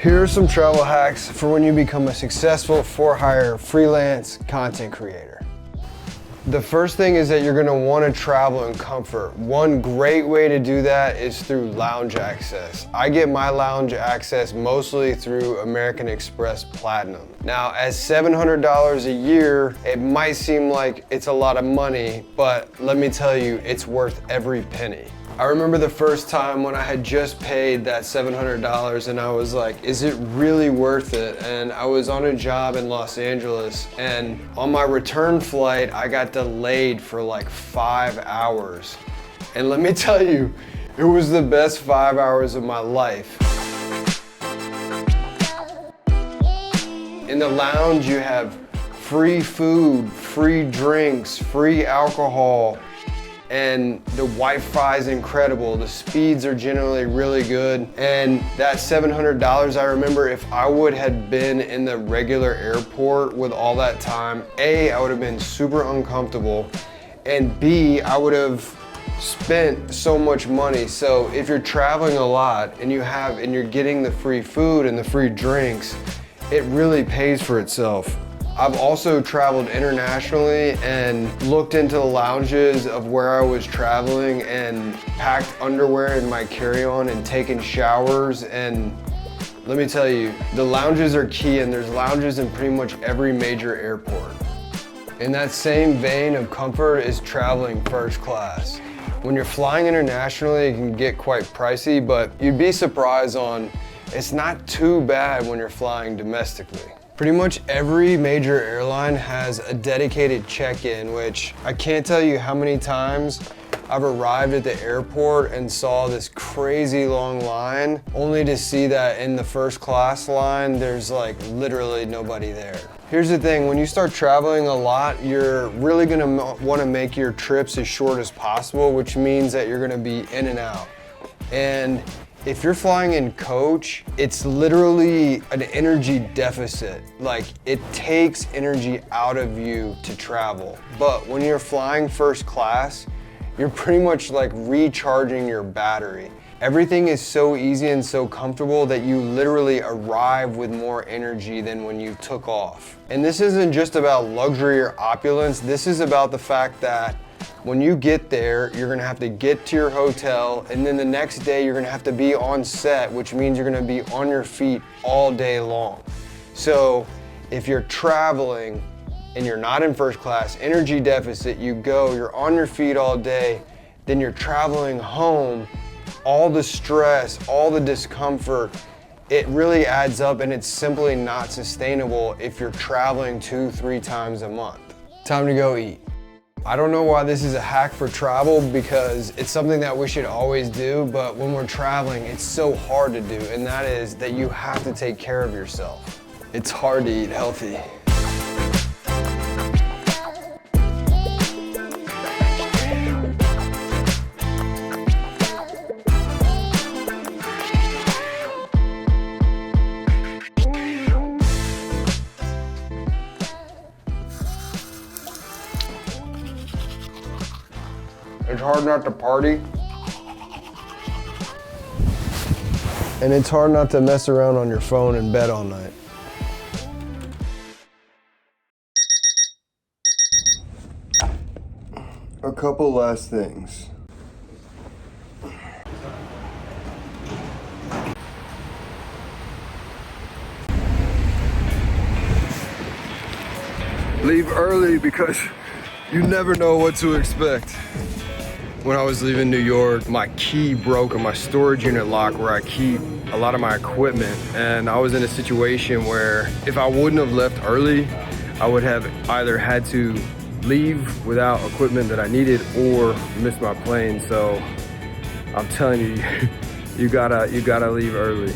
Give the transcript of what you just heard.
Here are some travel hacks for when you become a successful for-hire freelance content creator. The first thing is that you're gonna wanna travel in comfort. One great way to do that is through lounge access. I get my lounge access mostly through American Express Platinum. Now, at $700 a year, it might seem like it's a lot of money, but let me tell you, it's worth every penny. I remember the first time when I had just paid that $700 and I was like, is it really worth it? And I was on a job in Los Angeles, and on my return flight, I got delayed for like 5 hours. And let me tell you, it was the best 5 hours of my life. In the lounge, you have free food, free drinks, free alcohol, and the Wi-Fi is incredible. The speeds are generally really good. And that $700, I remember if I would have been in the regular airport with all that time, A, I would have been super uncomfortable, and B, I would have spent so much money. So if you're traveling a lot and you're getting the free food and the free drinks, it really pays for itself. I've also traveled internationally and looked into the lounges of where I was traveling and packed underwear in my carry-on and taken showers, and let me tell you, the lounges are key, and there's lounges in pretty much every major airport. In that same vein of comfort is traveling first class. When you're flying internationally, it can get quite pricey, but you'd be surprised it's not too bad when you're flying domestically. Pretty much every major airline has a dedicated check-in, which I can't tell you how many times I've arrived at the airport and saw this crazy long line, only to see that in the first class line, there's like literally nobody there. Here's the thing, when you start traveling a lot, you're really gonna wanna make your trips as short as possible, which means that you're gonna be in and out. And if you're flying in coach, it's literally an energy deficit. Like, it takes energy out of you to travel. But when you're flying first class, you're pretty much like recharging your battery. Everything is so easy and so comfortable that you literally arrive with more energy than when you took off. And this isn't just about luxury or opulence, this is about the fact that when you get there, you're gonna have to get to your hotel, and then the next day you're gonna have to be on set, which means you're gonna be on your feet all day long. So if you're traveling and you're not in first class, energy deficit, you're on your feet all day, then you're traveling home, all the stress, all the discomfort, it really adds up, and it's simply not sustainable if you're traveling 2-3 times a month. Time to go eat. I don't know why this is a hack for travel, because it's something that we should always do, but when we're traveling, it's so hard to do, and that is that you have to take care of yourself. It's hard to eat healthy. It's hard not to party. And it's hard not to mess around on your phone in bed all night. A couple last things. Leave early because you never know what to expect. When I was leaving New York, my key broke in my storage unit lock where I keep a lot of my equipment, and I was in a situation where if I wouldn't have left early, I would have either had to leave without equipment that I needed or miss my plane. So I'm telling you, you gotta leave early.